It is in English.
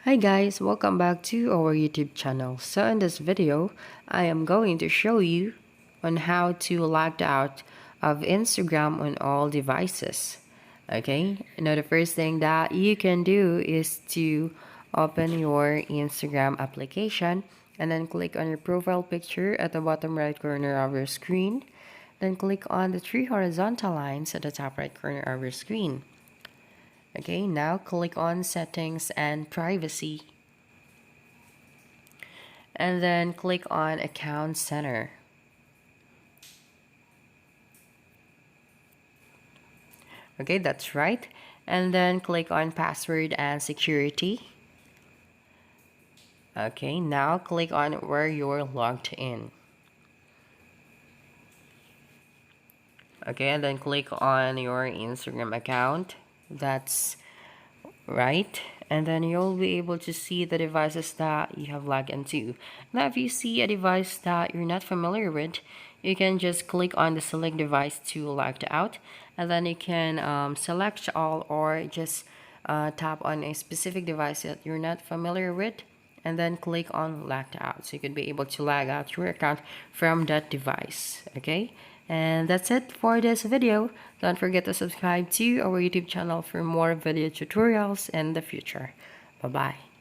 Hi guys, welcome back to our YouTube channel. So in this video, I am going to show you on how to log out of Instagram on all devices. Okay, now the first thing that you can do is to open your Instagram application and then click on your profile picture at the bottom right corner of your screen. Then click on the three horizontal lines at the top right corner of your screen. Okay, now click on settings and privacy and then click on account center. Okay, that's right. And then click on password and security. Okay, now click on where you're logged in. Okay, and then click on your Instagram account. That's right, and then you'll be able to see the devices that you have logged into. Now if you see a device that you're not familiar with, you can just click on the select device to log out, and then you can select all or just tap on a specific device that you're not familiar with and then click on logged out, so you could be able to log out your account from that device. Okay, and that's it for this video. Don't forget to subscribe to our YouTube channel for more video tutorials in the future. Bye bye.